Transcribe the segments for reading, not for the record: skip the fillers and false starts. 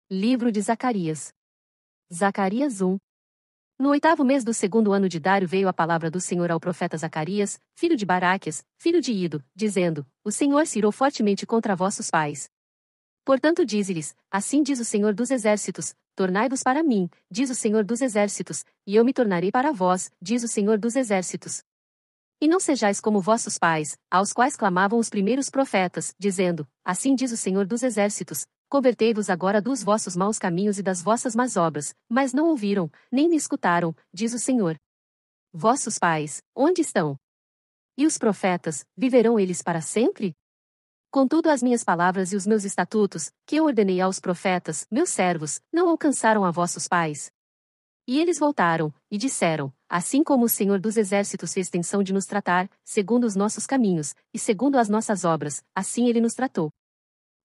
Livro de Zacarias. Zacarias 1. No 8º mês do 2º ano de Dário veio a palavra do Senhor ao profeta Zacarias, filho de Baraquias, filho de Ido, dizendo: O Senhor se irou fortemente contra vossos pais. Portanto dize-lhes: Assim diz o Senhor dos Exércitos, tornai-vos para mim, diz o Senhor dos Exércitos, e eu me tornarei para vós, diz o Senhor dos Exércitos. E não sejais como vossos pais, aos quais clamavam os primeiros profetas, dizendo: Assim diz o Senhor dos Exércitos, convertei-vos agora dos vossos maus caminhos e das vossas más obras, mas não ouviram, nem me escutaram, diz o Senhor. Vossos pais, onde estão? E os profetas, viverão eles para sempre? Contudo as minhas palavras e os meus estatutos, que eu ordenei aos profetas, meus servos, não alcançaram a vossos pais. E eles voltaram, e disseram: Assim como o Senhor dos Exércitos fez tensão de nos tratar, segundo os nossos caminhos, e segundo as nossas obras, assim ele nos tratou.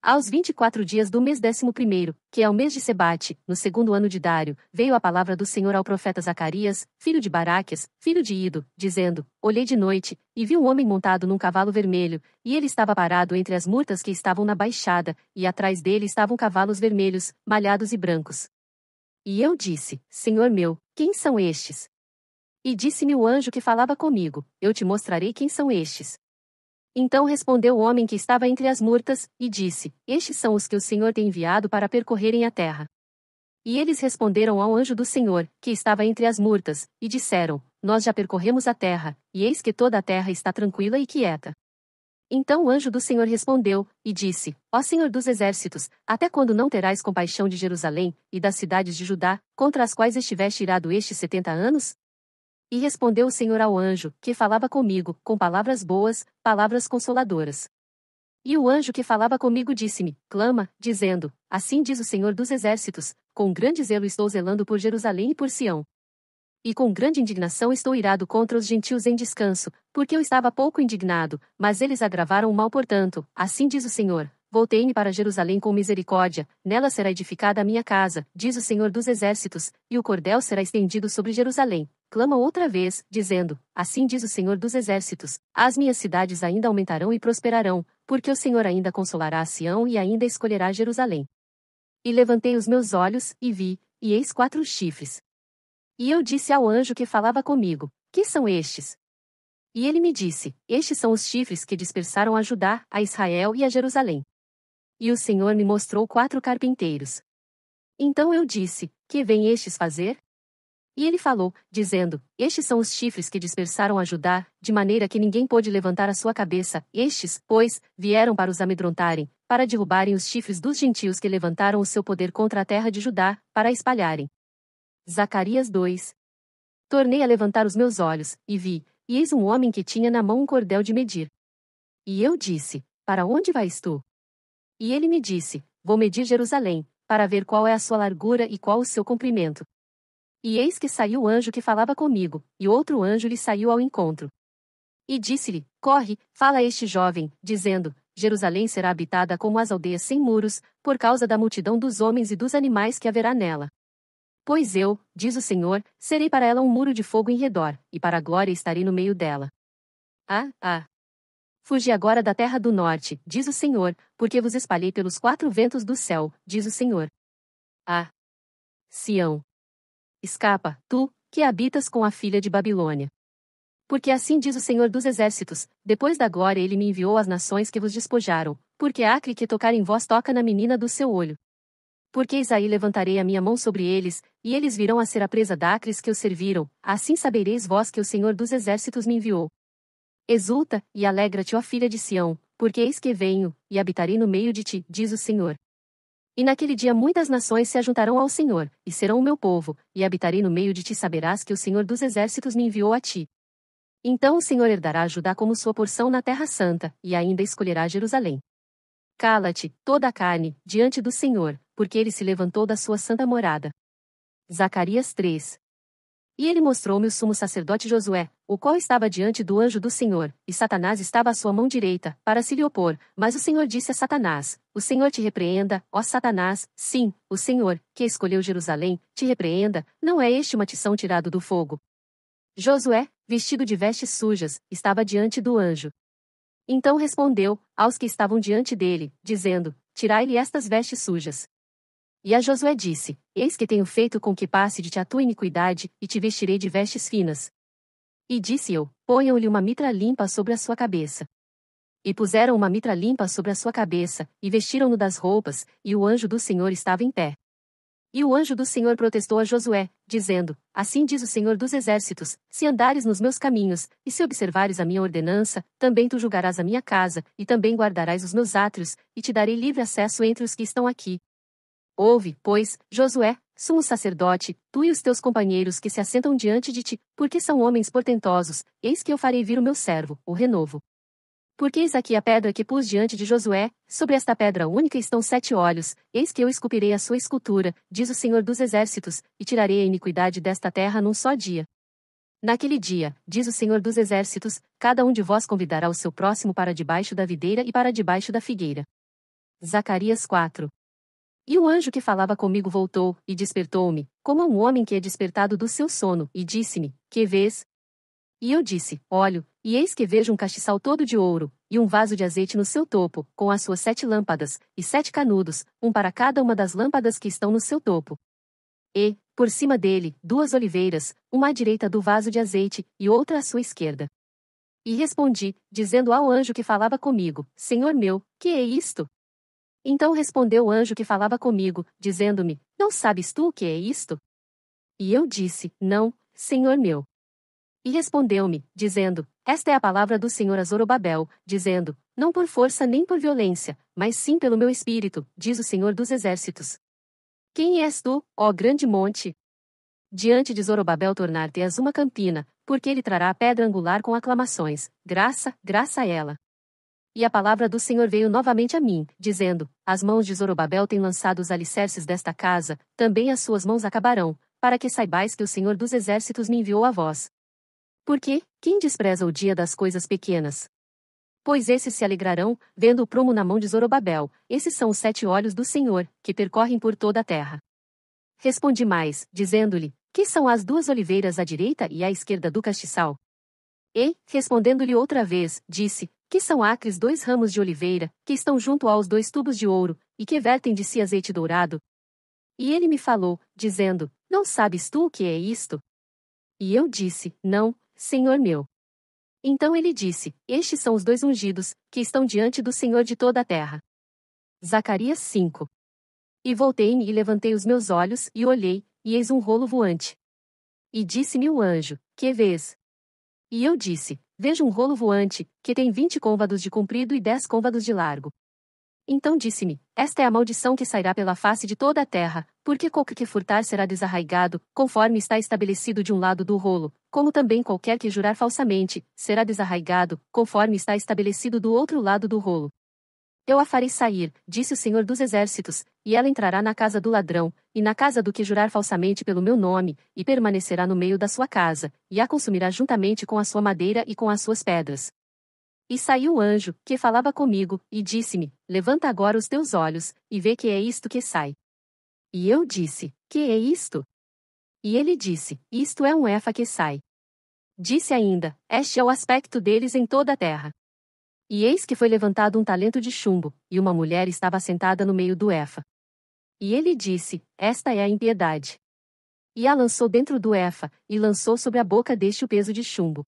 Aos 24 dias do mês 11º, que é o mês de Sebate, no 2º ano de Dário, veio a palavra do Senhor ao profeta Zacarias, filho de Baraquias, filho de Ido, dizendo: Olhei de noite, e vi um homem montado num cavalo vermelho, e ele estava parado entre as murtas que estavam na baixada, e atrás dele estavam cavalos vermelhos, malhados e brancos. E eu disse: Senhor meu, quem são estes? E disse-me o anjo que falava comigo: Eu te mostrarei quem são estes. Então respondeu o homem que estava entre as murtas, e disse: Estes são os que o Senhor tem enviado para percorrerem a terra. E eles responderam ao anjo do Senhor, que estava entre as murtas, e disseram: Nós já percorremos a terra, e eis que toda a terra está tranquila e quieta. Então o anjo do Senhor respondeu, e disse: Ó Senhor dos Exércitos, até quando não terás compaixão de Jerusalém, e das cidades de Judá, contra as quais estiveste irado estes 70 anos? E respondeu o Senhor ao anjo, que falava comigo, com palavras boas, palavras consoladoras. E o anjo que falava comigo disse-me: Clama, dizendo: Assim diz o Senhor dos Exércitos, com grande zelo estou zelando por Jerusalém e por Sião. E com grande indignação estou irado contra os gentios em descanso, porque eu estava pouco indignado, mas eles agravaram o mal portanto, assim diz o Senhor. Voltei-me para Jerusalém com misericórdia, nela será edificada a minha casa, diz o Senhor dos Exércitos, e o cordel será estendido sobre Jerusalém. Clama outra vez, dizendo: Assim diz o Senhor dos Exércitos, as minhas cidades ainda aumentarão e prosperarão, porque o Senhor ainda consolará a Sião e ainda escolherá Jerusalém. E levantei os meus olhos, e vi, e eis 4 chifres. E eu disse ao anjo que falava comigo: Que são estes? E ele me disse: Estes são os chifres que dispersaram a Judá, a Israel e a Jerusalém. E o Senhor me mostrou 4 carpinteiros. Então eu disse: Que vêm estes fazer? E ele falou, dizendo: Estes são os chifres que dispersaram a Judá, de maneira que ninguém pôde levantar a sua cabeça. Estes, pois, vieram para os amedrontarem, para derrubarem os chifres dos gentios que levantaram o seu poder contra a terra de Judá, para a espalharem. Zacarias 2. Tornei a levantar os meus olhos, e vi, e eis um homem que tinha na mão um cordel de medir. E eu disse: Para onde vais tu? E ele me disse: Vou medir Jerusalém, para ver qual é a sua largura e qual o seu comprimento. E eis que saiu o anjo que falava comigo, e outro anjo lhe saiu ao encontro. E disse-lhe: Corre, fala a este jovem, dizendo: Jerusalém será habitada como as aldeias sem muros, por causa da multidão dos homens e dos animais que haverá nela. Pois eu, diz o Senhor, serei para ela um muro de fogo em redor, e para a glória estarei no meio dela. Fugi agora da terra do norte, diz o Senhor, porque vos espalhei pelos 4 ventos do céu, diz o Senhor. Sião. Escapa, tu, que habitas com a filha de Babilônia. Porque assim diz o Senhor dos Exércitos: depois da glória ele me enviou às nações que vos despojaram, porque a acre que tocar em vós toca na menina do seu olho. Porque eis aí levantarei a minha mão sobre eles, e eles virão a ser a presa d'acres que os serviram, assim sabereis vós que o Senhor dos Exércitos me enviou. Exulta, e alegra-te, ó filha de Sião, porque eis que venho, e habitarei no meio de ti, diz o Senhor. E naquele dia muitas nações se ajuntarão ao Senhor, e serão o meu povo, e habitarei no meio de ti, saberás que o Senhor dos Exércitos me enviou a ti. Então o Senhor herdará Judá como sua porção na terra santa, e ainda escolherá Jerusalém. Cala-te, toda a carne, diante do Senhor, porque ele se levantou da sua santa morada. Zacarias 3. E ele mostrou-me o sumo sacerdote Josué, o qual estava diante do anjo do Senhor, e Satanás estava à sua mão direita, para se lhe opor, mas o Senhor disse a Satanás: O Senhor te repreenda, ó Satanás, sim, o Senhor, que escolheu Jerusalém, te repreenda, não é este uma tição tirado do fogo? Josué, vestido de vestes sujas, estava diante do anjo. Então respondeu, aos que estavam diante dele, dizendo: Tirai-lhe estas vestes sujas. E a Josué disse: Eis que tenho feito com que passe de ti a tua iniquidade, e te vestirei de vestes finas. E disse eu: Ponham-lhe uma mitra limpa sobre a sua cabeça. E puseram uma mitra limpa sobre a sua cabeça, e vestiram-no das roupas, e o anjo do Senhor estava em pé. E o anjo do Senhor protestou a Josué, dizendo: Assim diz o Senhor dos Exércitos: se andares nos meus caminhos, e se observares a minha ordenança, também tu julgarás a minha casa, e também guardarás os meus átrios, e te darei livre acesso entre os que estão aqui. Ouve, pois, Josué, sumo sacerdote, tu e os teus companheiros que se assentam diante de ti, porque são homens portentosos, eis que eu farei vir o meu servo, o renovo. Porque eis aqui a pedra que pus diante de Josué, sobre esta pedra única estão 7 olhos, eis que eu esculpirei a sua escultura, diz o Senhor dos Exércitos, e tirarei a iniquidade desta terra num só dia. Naquele dia, diz o Senhor dos Exércitos, cada um de vós convidará o seu próximo para debaixo da videira e para debaixo da figueira. Zacarias 4. E o anjo que falava comigo voltou, e despertou-me, como um homem que é despertado do seu sono, e disse-me: Que vês? E eu disse: Olho, e eis que vejo um castiçal todo de ouro, e um vaso de azeite no seu topo, com as suas 7 lâmpadas, e 7 canudos, um para cada uma das lâmpadas que estão no seu topo. E, por cima dele, 2 oliveiras, uma à direita do vaso de azeite, e outra à sua esquerda. E respondi, dizendo ao anjo que falava comigo: Senhor meu, que é isto? Então respondeu o anjo que falava comigo, dizendo-me: Não sabes tu o que é isto? E eu disse: Não, Senhor meu. E respondeu-me, dizendo: Esta é a palavra do Senhor a Zorobabel, dizendo: Não por força nem por violência, mas sim pelo meu espírito, diz o Senhor dos Exércitos. Quem és tu, ó grande monte? Diante de Zorobabel tornar-te-ás uma campina, porque ele trará a pedra angular com aclamações: graça, graça a ela. E a palavra do Senhor veio novamente a mim, dizendo: As mãos de Zorobabel têm lançado os alicerces desta casa, também as suas mãos acabarão, para que saibais que o Senhor dos Exércitos me enviou a vós. Porque, quem despreza o dia das coisas pequenas? Pois esses se alegrarão, vendo o prumo na mão de Zorobabel, esses são os 7 olhos do Senhor, que percorrem por toda a terra. Respondi mais, dizendo-lhe: Que são as 2 oliveiras à direita e à esquerda do castiçal? E, respondendo-lhe outra vez, disse: Que são acres 2 ramos de oliveira, que estão junto aos 2 tubos de ouro, e que vertem de si azeite dourado? E ele me falou, dizendo: Não sabes tu o que é isto? E eu disse: Não, Senhor meu. Então ele disse: Estes são os 2 ungidos, que estão diante do Senhor de toda a terra. Zacarias 5. E voltei-me e levantei os meus olhos, e olhei, e eis um rolo voante. E disse-me o anjo: Que vês? E eu disse: Vejo um rolo voante, que tem 20 côvados de comprido e 10 côvados de largo. Então disse-me: Esta é a maldição que sairá pela face de toda a terra, porque qualquer que furtar será desarraigado, conforme está estabelecido de um lado do rolo, como também qualquer que jurar falsamente, será desarraigado, conforme está estabelecido do outro lado do rolo. Eu a farei sair, disse o Senhor dos Exércitos, e ela entrará na casa do ladrão, e na casa do que jurar falsamente pelo meu nome, e permanecerá no meio da sua casa, e a consumirá juntamente com a sua madeira e com as suas pedras. E saiu o anjo, que falava comigo, e disse-me: Levanta agora os teus olhos, e vê que é isto que sai. E eu disse: Que é isto? E ele disse: Isto é um efa que sai. Disse ainda: Este é o aspecto deles em toda a terra. E eis que foi levantado um talento de chumbo, e uma mulher estava sentada no meio do efa. E ele disse: Esta é a impiedade. E a lançou dentro do efa, e lançou sobre a boca deste o peso de chumbo.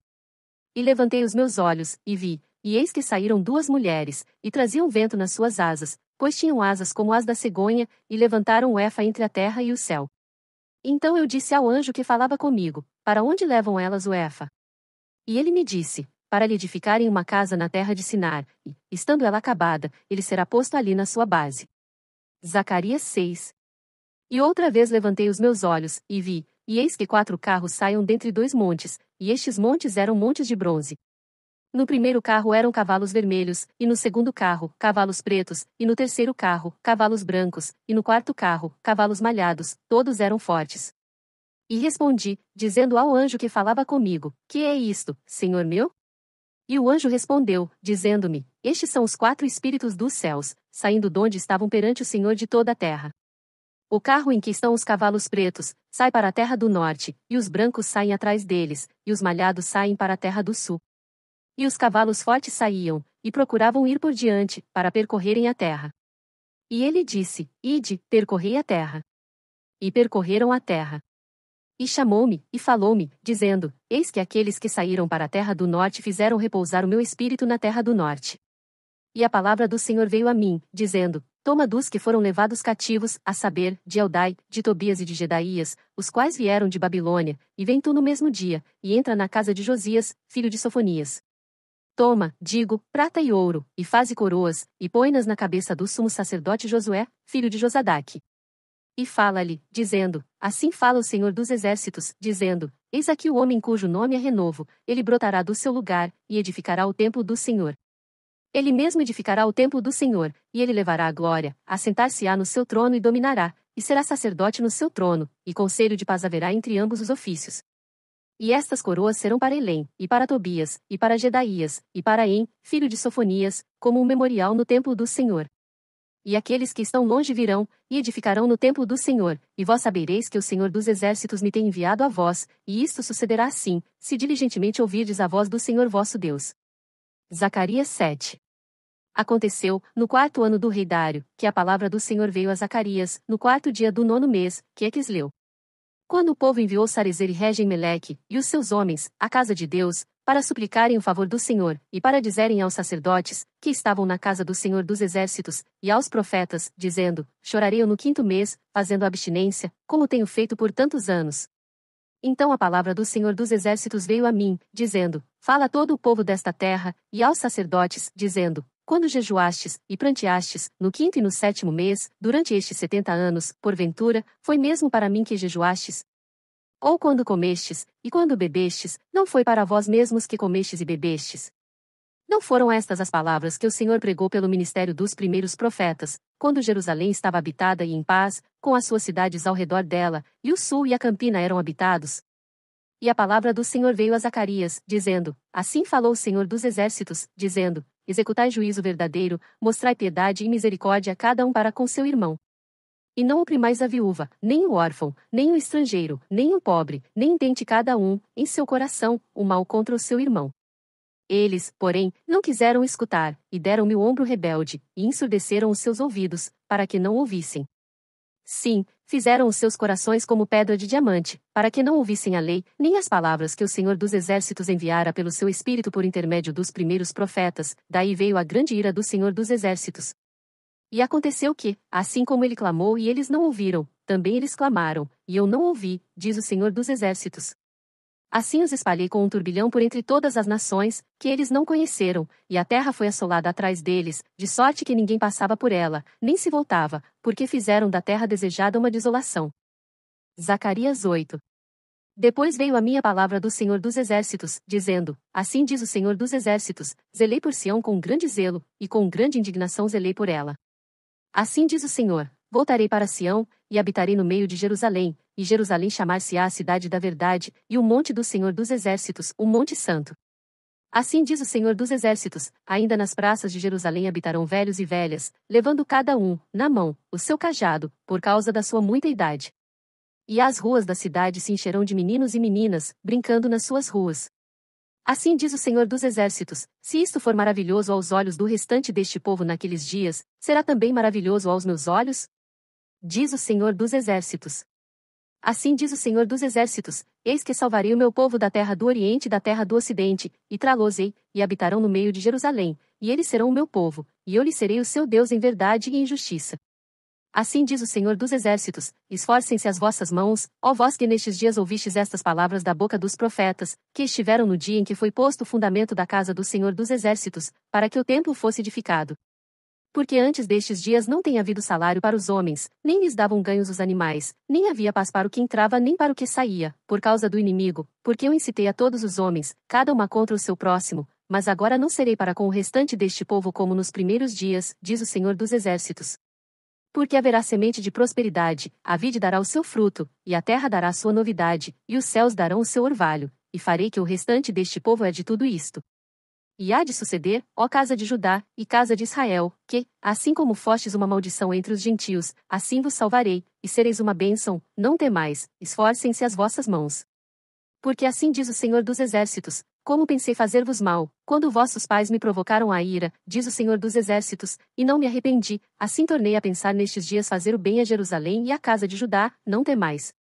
E levantei os meus olhos, e vi, e eis que saíram 2 mulheres, e traziam vento nas suas asas, pois tinham asas como as da cegonha, e levantaram o efa entre a terra e o céu. Então eu disse ao anjo que falava comigo: Para onde levam elas o efa? E ele me disse: Para lhe edificarem uma casa na terra de Sinar, e, estando ela acabada, ele será posto ali na sua base. Zacarias 6. E outra vez levantei os meus olhos, e vi, e eis que 4 carros saiam dentre 2 montes, e estes montes eram montes de bronze. No primeiro carro eram cavalos vermelhos, e no segundo carro, cavalos pretos, e no terceiro carro, cavalos brancos, e no quarto carro, cavalos malhados, todos eram fortes. E respondi, dizendo ao anjo que falava comigo: Que é isto, Senhor meu? E o anjo respondeu, dizendo-me: Estes são os 4 espíritos dos céus, saindo donde estavam perante o Senhor de toda a terra. O carro em que estão os cavalos pretos sai para a terra do norte, e os brancos saem atrás deles, e os malhados saem para a terra do sul. E os cavalos fortes saíam, e procuravam ir por diante, para percorrerem a terra. E ele disse: Ide, percorrei a terra. E percorreram a terra. E chamou-me, e falou-me, dizendo: Eis que aqueles que saíram para a terra do norte fizeram repousar o meu espírito na terra do norte. E a palavra do Senhor veio a mim, dizendo: Toma dos que foram levados cativos, a saber, de Eldai, de Tobias e de Jedaías, os quais vieram de Babilônia, e vem tu no mesmo dia, e entra na casa de Josias, filho de Sofonias. Toma, digo, prata e ouro, e faze coroas, e põe-nas na cabeça do sumo sacerdote Josué, filho de Josadaque. E fala-lhe, dizendo: Assim fala o Senhor dos Exércitos, dizendo: Eis aqui o homem cujo nome é Renovo, ele brotará do seu lugar, e edificará o templo do Senhor. Ele mesmo edificará o templo do Senhor, e ele levará a glória, assentar-se-á no seu trono e dominará, e será sacerdote no seu trono, e conselho de paz haverá entre ambos os ofícios. E estas coroas serão para Elém, e para Tobias, e para Jedaías, e para En, filho de Sofonias, como um memorial no templo do Senhor. E aqueles que estão longe virão, e edificarão no templo do Senhor, e vós sabereis que o Senhor dos Exércitos me tem enviado a vós, e isto sucederá assim, se diligentemente ouvirdes a voz do Senhor vosso Deus. Zacarias 7. Aconteceu, no 4º ano do rei Dário, que a palavra do Senhor veio a Zacarias, no 4º dia do 9º mês, que é Quisleu. Quando o povo enviou Sarezer e Regem-Meleque, e os seus homens, à casa de Deus, para suplicarem o favor do Senhor, e para dizerem aos sacerdotes, que estavam na casa do Senhor dos Exércitos, e aos profetas, dizendo: Chorarei eu no 5º mês, fazendo abstinência, como tenho feito por tantos anos. Então a palavra do Senhor dos Exércitos veio a mim, dizendo: Fala a todo o povo desta terra, e aos sacerdotes, dizendo: Quando jejuastes, e pranteastes, no 5º e no 7º mês, durante estes 70 anos, porventura, foi mesmo para mim que jejuastes? Ou quando comestes, e quando bebestes, não foi para vós mesmos que comestes e bebestes? Não foram estas as palavras que o Senhor pregou pelo ministério dos primeiros profetas, quando Jerusalém estava habitada e em paz, com as suas cidades ao redor dela, e o sul e a campina eram habitados? E a palavra do Senhor veio a Zacarias, dizendo: Assim falou o Senhor dos Exércitos, dizendo: Executai juízo verdadeiro, mostrai piedade e misericórdia a cada um para com seu irmão. E não oprimais a viúva, nem o órfão, nem o estrangeiro, nem o pobre, nem tente cada um, em seu coração, o mal contra o seu irmão. Eles, porém, não quiseram escutar, e deram-me o ombro rebelde, e ensurdeceram os seus ouvidos, para que não ouvissem. Sim, fizeram os seus corações como pedra de diamante, para que não ouvissem a lei, nem as palavras que o Senhor dos Exércitos enviara pelo seu Espírito por intermédio dos primeiros profetas, daí veio a grande ira do Senhor dos Exércitos. E aconteceu que, assim como ele clamou e eles não ouviram, também eles clamaram, e eu não ouvi, diz o Senhor dos Exércitos. Assim os espalhei com um turbilhão por entre todas as nações, que eles não conheceram, e a terra foi assolada atrás deles, de sorte que ninguém passava por ela, nem se voltava, porque fizeram da terra desejada uma desolação. Zacarias 8. Depois veio a minha palavra do Senhor dos Exércitos, dizendo: Assim diz o Senhor dos Exércitos: Zelei por Sião com grande zelo, e com grande indignação zelei por ela. Assim diz o Senhor: Voltarei para Sião, e habitarei no meio de Jerusalém, e Jerusalém chamar-se-á a cidade da verdade, e o monte do Senhor dos Exércitos, o monte santo. Assim diz o Senhor dos Exércitos: Ainda nas praças de Jerusalém habitarão velhos e velhas, levando cada um, na mão, o seu cajado, por causa da sua muita idade. E as ruas da cidade se encherão de meninos e meninas, brincando nas suas ruas. Assim diz o Senhor dos Exércitos: Se isto for maravilhoso aos olhos do restante deste povo naqueles dias, será também maravilhoso aos meus olhos? Diz o Senhor dos Exércitos. Assim diz o Senhor dos Exércitos: Eis que salvarei o meu povo da terra do Oriente e da terra do Ocidente, e trá-los-ei, e habitarão no meio de Jerusalém, e eles serão o meu povo, e eu lhes serei o seu Deus em verdade e em justiça. Assim diz o Senhor dos Exércitos: Esforcem-se as vossas mãos, ó vós que nestes dias ouvistes estas palavras da boca dos profetas, que estiveram no dia em que foi posto o fundamento da casa do Senhor dos Exércitos, para que o templo fosse edificado. Porque antes destes dias não tem havido salário para os homens, nem lhes davam ganhos os animais, nem havia paz para o que entrava nem para o que saía, por causa do inimigo, porque eu incitei a todos os homens, cada uma contra o seu próximo, mas agora não serei para com o restante deste povo como nos primeiros dias, diz o Senhor dos Exércitos. Porque haverá semente de prosperidade, a vide dará o seu fruto, e a terra dará a sua novidade, e os céus darão o seu orvalho, e farei que o restante deste povo herde tudo isto. E há de suceder, ó casa de Judá, e casa de Israel, que, assim como fostes uma maldição entre os gentios, assim vos salvarei, e sereis uma bênção, não temais, esforcem-se as vossas mãos. Porque assim diz o Senhor dos Exércitos: como pensei fazer-vos mal, quando vossos pais me provocaram a ira, diz o Senhor dos Exércitos, e não me arrependi, assim tornei a pensar nestes dias fazer o bem a Jerusalém e à casa de Judá, não temais.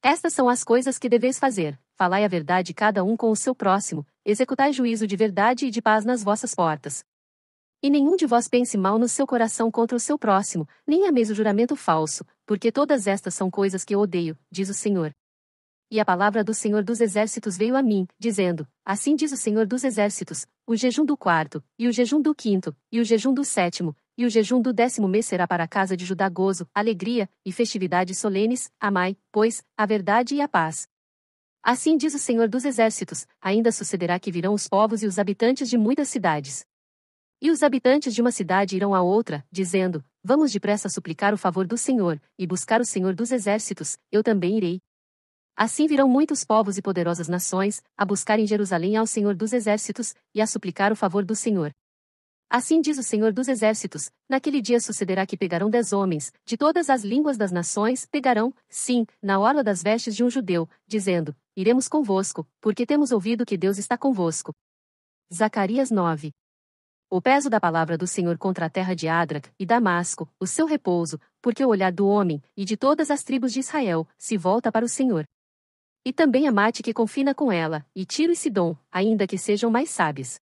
Estas são as coisas que deveis fazer: falai a verdade cada um com o seu próximo, executai juízo de verdade e de paz nas vossas portas. E nenhum de vós pense mal no seu coração contra o seu próximo, nem ameis o juramento falso, porque todas estas são coisas que eu odeio, diz o Senhor. E a palavra do Senhor dos Exércitos veio a mim, dizendo: Assim diz o Senhor dos Exércitos: o jejum do quarto, e o jejum do quinto, e o jejum do sétimo, e o jejum do 10º mês será para a casa de Judá gozo, alegria, e festividades solenes, amai, pois, a verdade e a paz. Assim diz o Senhor dos Exércitos: ainda sucederá que virão os povos e os habitantes de muitas cidades. E os habitantes de uma cidade irão a outra, dizendo: Vamos depressa suplicar o favor do Senhor, e buscar o Senhor dos Exércitos, eu também irei. Assim virão muitos povos e poderosas nações, a buscar em Jerusalém ao Senhor dos Exércitos, e a suplicar o favor do Senhor. Assim diz o Senhor dos Exércitos: naquele dia sucederá que pegarão 10 homens, de todas as línguas das nações, pegarão, sim, na orla das vestes de um judeu, dizendo: Iremos convosco, porque temos ouvido que Deus está convosco. Zacarias 9. O peso da palavra do Senhor contra a terra de Adrac e Damasco, o seu repouso, porque o olhar do homem, e de todas as tribos de Israel, se volta para o Senhor. E também Amate que confina com ela, e Tiro e Sidom, ainda que sejam mais sábias.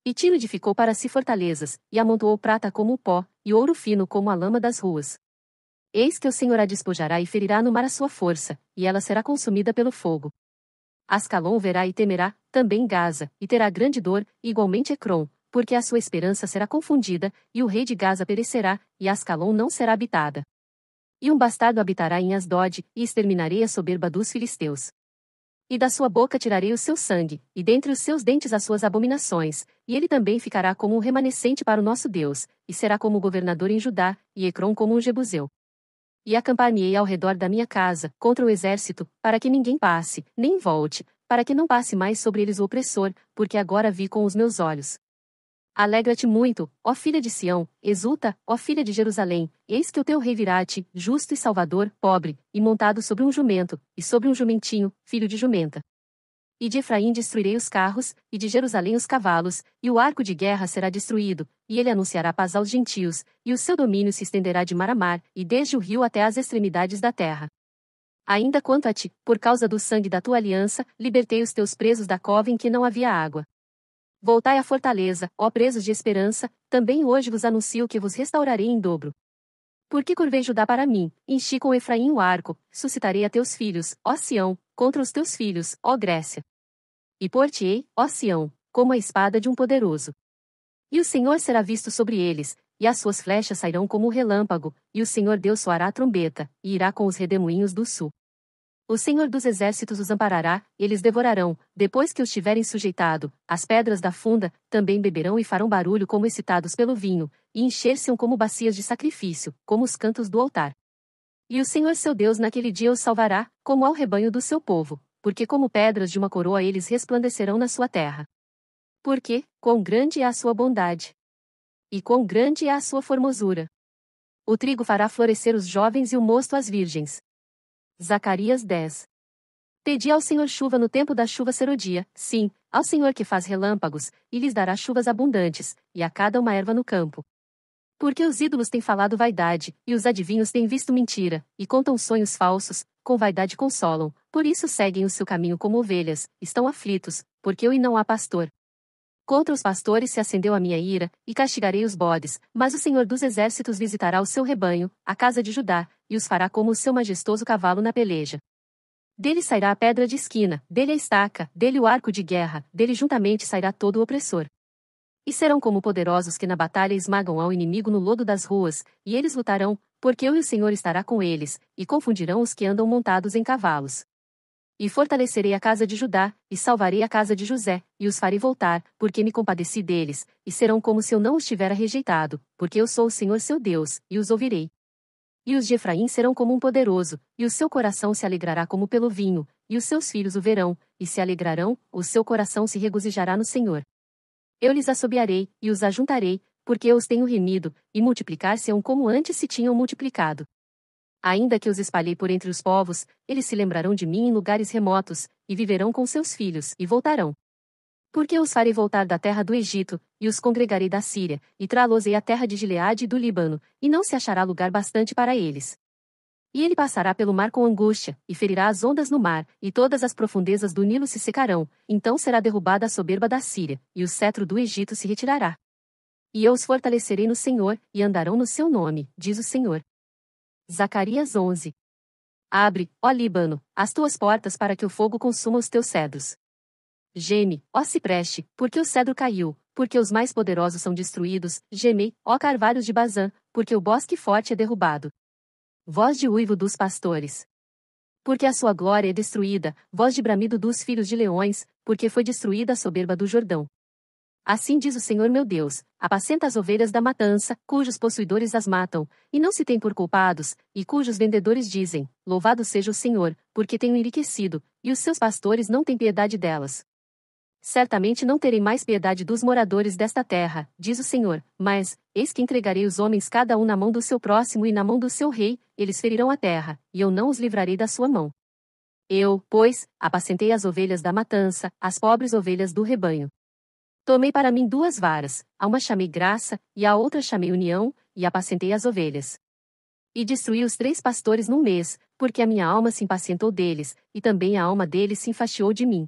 E Tiro edificou para si fortalezas, e amontoou prata como o pó, e ouro fino como a lama das ruas. Eis que o Senhor a despojará e ferirá no mar a sua força, e ela será consumida pelo fogo. Ascalon verá e temerá, também Gaza, e terá grande dor, igualmente Ecrom, porque a sua esperança será confundida, e o rei de Gaza perecerá, e Ascalon não será habitada. E um bastardo habitará em Asdod, e exterminarei a soberba dos filisteus. E da sua boca tirarei o seu sangue, e dentre os seus dentes as suas abominações, e ele também ficará como um remanescente para o nosso Deus, e será como governador em Judá, e Ecrom como um jebuseu. E acampar-me-ei ao redor da minha casa, contra o exército, para que ninguém passe, nem volte, para que não passe mais sobre eles o opressor, porque agora vi com os meus olhos. Alegra-te muito, ó filha de Sião, exulta, ó filha de Jerusalém, eis que o teu rei virá a ti, justo e salvador, pobre, e montado sobre um jumento, e sobre um jumentinho, filho de jumenta. E de Efraim destruirei os carros, e de Jerusalém os cavalos, e o arco de guerra será destruído, e ele anunciará paz aos gentios, e o seu domínio se estenderá de mar a mar, e desde o rio até as extremidades da terra. Ainda quanto a ti, por causa do sangue da tua aliança, libertei os teus presos da cova em que não havia água. Voltai à fortaleza, ó presos de esperança, também hoje vos anuncio que vos restaurarei em dobro. Porque curvei Judá para mim, enchi com Efraim o arco, suscitarei a teus filhos, ó Sião, contra os teus filhos, ó Grécia. E por-te-ei, ó Sião, como a espada de um poderoso. E o Senhor será visto sobre eles, e as suas flechas sairão como o relâmpago, e o Senhor Deus soará a trombeta, e irá com os redemoinhos do sul. O Senhor dos Exércitos os amparará, eles devorarão, depois que os tiverem sujeitado, as pedras da funda, também beberão e farão barulho como excitados pelo vinho, e encher-se-ão como bacias de sacrifício, como os cantos do altar. E o Senhor seu Deus naquele dia os salvará, como ao rebanho do seu povo, porque como pedras de uma coroa eles resplandecerão na sua terra. Porque, quão grande é a sua bondade! E quão grande é a sua formosura! O trigo fará florescer os jovens e o mosto as virgens. Zacarias 10. Pedi ao Senhor chuva no tempo da chuva serodia, sim, ao Senhor que faz relâmpagos, e lhes dará chuvas abundantes, e a cada uma erva no campo. Porque os ídolos têm falado vaidade, e os adivinhos têm visto mentira, e contam sonhos falsos, com vaidade consolam, por isso seguem o seu caminho como ovelhas, estão aflitos, porque eu e não há pastor. Contra os pastores se acendeu a minha ira, e castigarei os bodes, mas o Senhor dos Exércitos visitará o seu rebanho, a casa de Judá, e os fará como o seu majestoso cavalo na peleja. Dele sairá a pedra de esquina, dele a estaca, dele o arco de guerra, dele juntamente sairá todo o opressor. E serão como poderosos que na batalha esmagam ao inimigo no lodo das ruas, e eles lutarão, porque eu e o Senhor estará com eles, e confundirão os que andam montados em cavalos. E fortalecerei a casa de Judá, e salvarei a casa de José, e os farei voltar, porque me compadeci deles, e serão como se eu não os tivera rejeitado, porque eu sou o Senhor seu Deus, e os ouvirei. E os de Efraim serão como um poderoso, e o seu coração se alegrará como pelo vinho, e os seus filhos o verão, e se alegrarão, o seu coração se regozijará no Senhor. Eu lhes assobiarei, e os ajuntarei, porque eu os tenho remido, e multiplicar-se-ão como antes se tinham multiplicado. Ainda que os espalhei por entre os povos, eles se lembrarão de mim em lugares remotos, e viverão com seus filhos, e voltarão. Porque os farei voltar da terra do Egito, e os congregarei da Síria, e trá-los-ei à terra de Gileade e do Líbano, e não se achará lugar bastante para eles. E ele passará pelo mar com angústia, e ferirá as ondas no mar, e todas as profundezas do Nilo se secarão, então será derrubada a soberba da Síria, e o cetro do Egito se retirará. E eu os fortalecerei no Senhor, e andarão no seu nome, diz o Senhor. Zacarias 11. Abre, ó Líbano, as tuas portas para que o fogo consuma os teus cedros. Geme, ó cipreste, porque o cedro caiu, porque os mais poderosos são destruídos, gemei, ó carvalhos de Bazã, porque o bosque forte é derrubado. Voz de uivo dos pastores. Porque a sua glória é destruída, voz de bramido dos filhos de leões, porque foi destruída a soberba do Jordão. Assim diz o Senhor meu Deus, apacenta as ovelhas da matança, cujos possuidores as matam, e não se têm por culpados, e cujos vendedores dizem, louvado seja o Senhor, porque tenho enriquecido, e os seus pastores não têm piedade delas. Certamente não terei mais piedade dos moradores desta terra, diz o Senhor, mas, eis que entregarei os homens cada um na mão do seu próximo e na mão do seu rei, eles ferirão a terra, e eu não os livrarei da sua mão. Eu, pois, apacentei as ovelhas da matança, as pobres ovelhas do rebanho. Tomei para mim 2 varas, a uma chamei graça, e a outra chamei união, e apacentei as ovelhas. E destruí os 3 pastores num mês, porque a minha alma se impacientou deles, e também a alma deles se enfastiou de mim.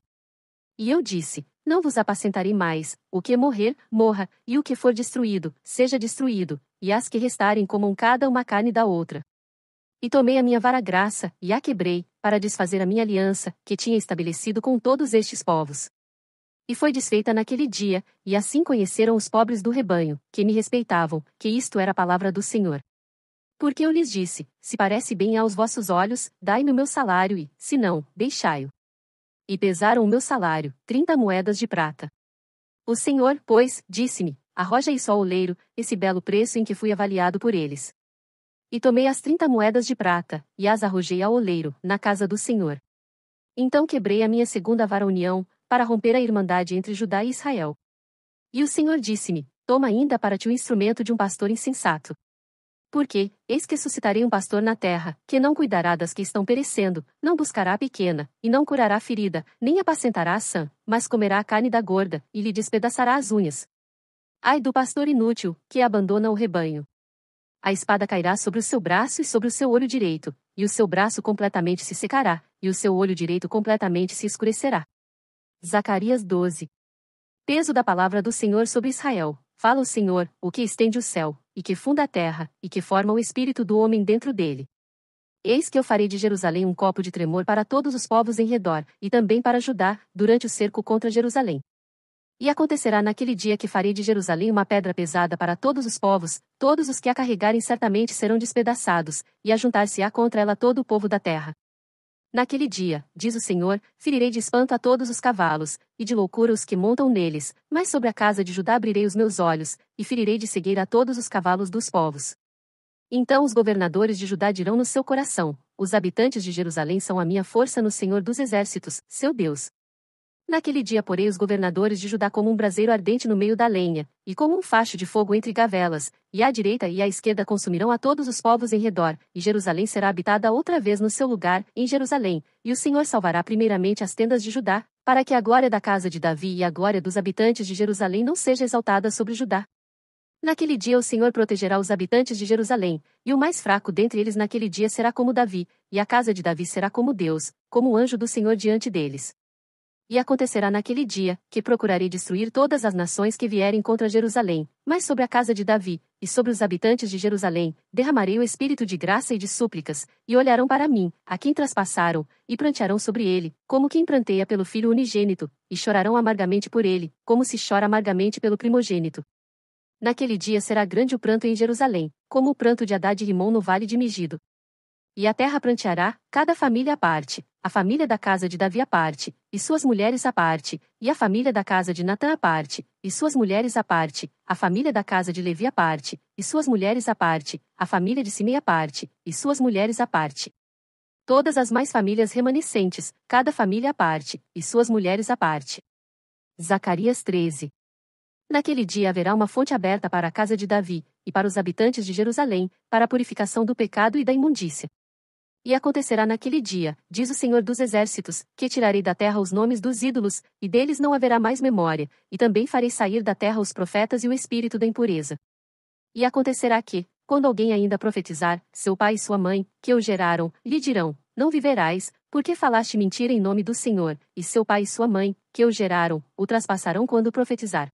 E eu disse, não vos apacentarei mais, o que morrer, morra, e o que for destruído, seja destruído, e as que restarem comam cada uma carne da outra. E tomei a minha vara graça, e a quebrei, para desfazer a minha aliança, que tinha estabelecido com todos estes povos. E foi desfeita naquele dia, e assim conheceram os pobres do rebanho, que me respeitavam, que isto era a palavra do Senhor. Porque eu lhes disse, se parece bem aos vossos olhos, dai-me o meu salário e, se não, deixai-o. E pesaram o meu salário, 30 moedas de prata. O Senhor, pois, disse-me, arroja isso ao oleiro, esse belo preço em que fui avaliado por eles. E tomei as 30 moedas de prata, e as arrojei ao oleiro, na casa do Senhor. Então quebrei a minha segunda vara união, para romper a irmandade entre Judá e Israel. E o Senhor disse-me, toma ainda para ti o instrumento de um pastor insensato. Porque, eis que suscitarei um pastor na terra, que não cuidará das que estão perecendo, não buscará a pequena, e não curará a ferida, nem apacentará a sã, mas comerá a carne da gorda, e lhe despedaçará as unhas. Ai do pastor inútil, que abandona o rebanho. A espada cairá sobre o seu braço e sobre o seu olho direito, e o seu braço completamente se secará, e o seu olho direito completamente se escurecerá. Zacarias 12. Peso da palavra do Senhor sobre Israel. Fala o Senhor, o que estende o céu, e que funda a terra, e que forma o espírito do homem dentro dele. Eis que eu farei de Jerusalém um copo de tremor para todos os povos em redor, e também para Judá, durante o cerco contra Jerusalém. E acontecerá naquele dia que farei de Jerusalém uma pedra pesada para todos os povos, todos os que a carregarem certamente serão despedaçados, e ajuntar-se-á contra ela todo o povo da terra. Naquele dia, diz o Senhor, ferirei de espanto a todos os cavalos, e de loucura os que montam neles, mas sobre a casa de Judá abrirei os meus olhos, e ferirei de cegueira a todos os cavalos dos povos. Então os governadores de Judá dirão no seu coração, os habitantes de Jerusalém são a minha força no Senhor dos exércitos, seu Deus. Naquele dia porei os governadores de Judá como um braseiro ardente no meio da lenha, e como um facho de fogo entre gavelas, e à direita e à esquerda consumirão a todos os povos em redor, e Jerusalém será habitada outra vez no seu lugar, em Jerusalém, e o Senhor salvará primeiramente as tendas de Judá, para que a glória da casa de Davi e a glória dos habitantes de Jerusalém não seja exaltada sobre Judá. Naquele dia o Senhor protegerá os habitantes de Jerusalém, e o mais fraco dentre eles naquele dia será como Davi, e a casa de Davi será como Deus, como o anjo do Senhor diante deles. E acontecerá naquele dia, que procurarei destruir todas as nações que vierem contra Jerusalém, mas sobre a casa de Davi, e sobre os habitantes de Jerusalém, derramarei o espírito de graça e de súplicas, e olharão para mim, a quem traspassaram, e prantearão sobre ele, como quem pranteia pelo filho unigênito, e chorarão amargamente por ele, como se chora amargamente pelo primogênito. Naquele dia será grande o pranto em Jerusalém, como o pranto de Hadad e Rimom no vale de Megido. E a terra pranteará, cada família à parte, a família da casa de Davi à parte, e suas mulheres à parte, e a família da casa de Natã à parte, e suas mulheres à parte, a família da casa de Levi à parte, e suas mulheres à parte, a família de Simei à parte, e suas mulheres à parte. Todas as mais famílias remanescentes, cada família à parte, e suas mulheres à parte. Zacarias 13. Naquele dia haverá uma fonte aberta para a casa de Davi, e para os habitantes de Jerusalém, para a purificação do pecado e da imundícia. E acontecerá naquele dia, diz o Senhor dos Exércitos, que tirarei da terra os nomes dos ídolos, e deles não haverá mais memória, e também farei sair da terra os profetas e o espírito da impureza. E acontecerá que, quando alguém ainda profetizar, seu pai e sua mãe, que o geraram, lhe dirão: Não viverás, porque falaste mentira em nome do Senhor, e seu pai e sua mãe, que o geraram, o traspassarão quando profetizar.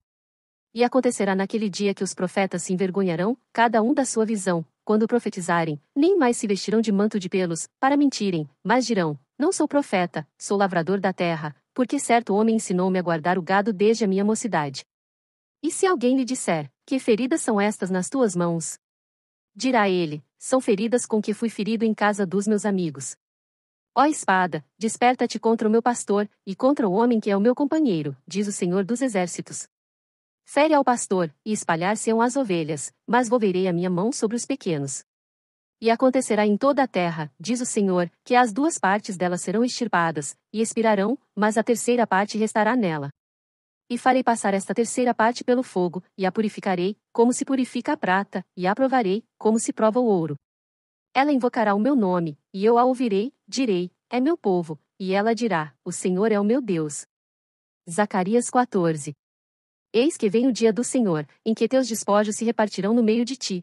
E acontecerá naquele dia que os profetas se envergonharão, cada um da sua visão, quando profetizarem, nem mais se vestirão de manto de pelos, para mentirem, mas dirão: Não sou profeta, sou lavrador da terra, porque certo homem ensinou-me a guardar o gado desde a minha mocidade. E se alguém lhe disser: Que feridas são estas nas tuas mãos? Dirá ele: São feridas com que fui ferido em casa dos meus amigos. Ó espada, desperta-te contra o meu pastor, e contra o homem que é o meu companheiro, diz o Senhor dos Exércitos. Fere ao pastor, e espalhar-se-ão as ovelhas, mas volverei a minha mão sobre os pequenos. E acontecerá em toda a terra, diz o Senhor, que as duas partes dela serão extirpadas, e expirarão, mas a terceira parte restará nela. E farei passar esta terceira parte pelo fogo, e a purificarei, como se purifica a prata, e a provarei, como se prova o ouro. Ela invocará o meu nome, e eu a ouvirei, direi: É meu povo, e ela dirá: O Senhor é o meu Deus. Zacarias 14. Eis que vem o dia do Senhor, em que teus despojos se repartirão no meio de ti.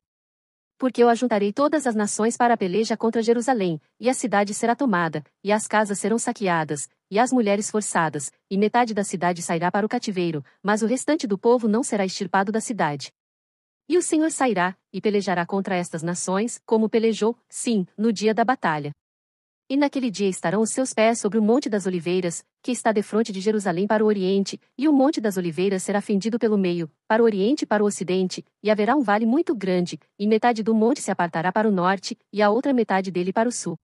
Porque eu ajuntarei todas as nações para a peleja contra Jerusalém, e a cidade será tomada, e as casas serão saqueadas, e as mulheres forçadas, e metade da cidade sairá para o cativeiro, mas o restante do povo não será extirpado da cidade. E o Senhor sairá, e pelejará contra estas nações, como pelejou, sim, no dia da batalha. E naquele dia estarão os seus pés sobre o Monte das Oliveiras, que está defronte de Jerusalém para o oriente, e o Monte das Oliveiras será fendido pelo meio, para o oriente e para o ocidente, e haverá um vale muito grande, e metade do monte se apartará para o norte, e a outra metade dele para o sul.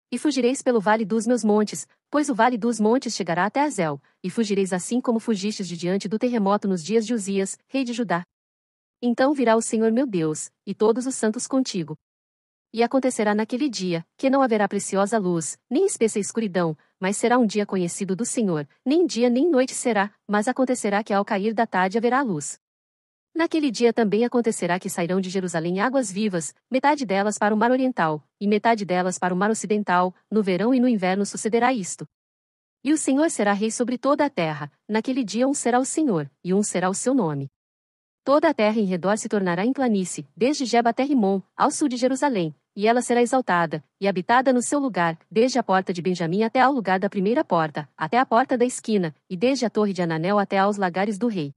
E fugireis pelo vale dos meus montes, pois o vale dos montes chegará até Azel, e fugireis assim como fugistes de diante do terremoto nos dias de Uzias, rei de Judá. Então virá o Senhor meu Deus, e todos os santos contigo. E acontecerá naquele dia, que não haverá preciosa luz, nem espessa escuridão, mas será um dia conhecido do Senhor, nem dia nem noite será, mas acontecerá que ao cair da tarde haverá luz. Naquele dia também acontecerá que sairão de Jerusalém águas vivas, metade delas para o mar oriental, e metade delas para o mar ocidental, no verão e no inverno sucederá isto. E o Senhor será rei sobre toda a terra, naquele dia um será o Senhor, e um será o seu nome. Toda a terra em redor se tornará em planície, desde Geba até Rimon, ao sul de Jerusalém, e ela será exaltada, e habitada no seu lugar, desde a porta de Benjamim até ao lugar da primeira porta, até a porta da esquina, e desde a torre de Ananel até aos lagares do rei.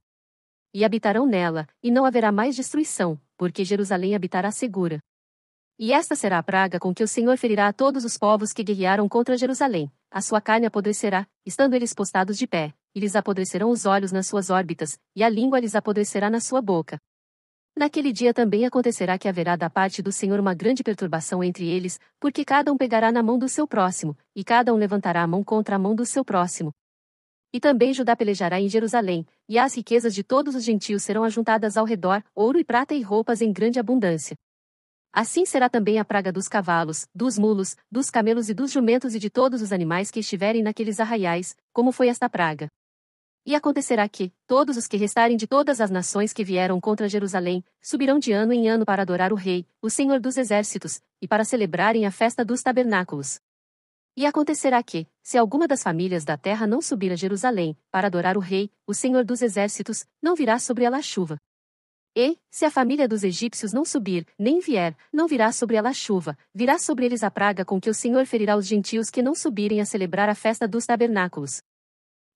E habitarão nela, e não haverá mais destruição, porque Jerusalém habitará segura. E esta será a praga com que o Senhor ferirá a todos os povos que guerrearam contra Jerusalém: a sua carne apodrecerá, estando eles postados de pé, e lhes apodrecerão os olhos nas suas órbitas, e a língua lhes apodrecerá na sua boca. Naquele dia também acontecerá que haverá da parte do Senhor uma grande perturbação entre eles, porque cada um pegará na mão do seu próximo, e cada um levantará a mão contra a mão do seu próximo. E também Judá pelejará em Jerusalém, e as riquezas de todos os gentios serão ajuntadas ao redor, ouro e prata e roupas em grande abundância. Assim será também a praga dos cavalos, dos mulos, dos camelos e dos jumentos e de todos os animais que estiverem naqueles arraiais, como foi esta praga. E acontecerá que, todos os que restarem de todas as nações que vieram contra Jerusalém, subirão de ano em ano para adorar o Rei, o Senhor dos Exércitos, e para celebrarem a festa dos tabernáculos. E acontecerá que, se alguma das famílias da terra não subir a Jerusalém, para adorar o Rei, o Senhor dos Exércitos, não virá sobre ela a chuva. E, se a família dos egípcios não subir, nem vier, não virá sobre ela a chuva, virá sobre eles a praga com que o Senhor ferirá os gentios que não subirem a celebrar a festa dos tabernáculos.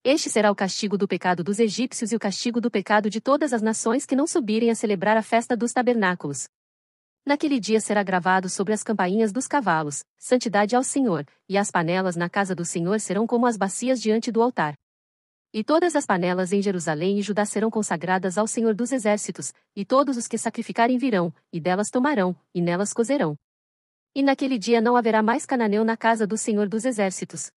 Este será o castigo do pecado dos egípcios e o castigo do pecado de todas as nações que não subirem a celebrar a festa dos tabernáculos. Naquele dia será gravado sobre as campainhas dos cavalos: santidade ao Senhor, e as panelas na casa do Senhor serão como as bacias diante do altar. E todas as panelas em Jerusalém e Judá serão consagradas ao Senhor dos Exércitos, e todos os que sacrificarem virão, e delas tomarão, e nelas cozerão. E naquele dia não haverá mais cananeu na casa do Senhor dos Exércitos.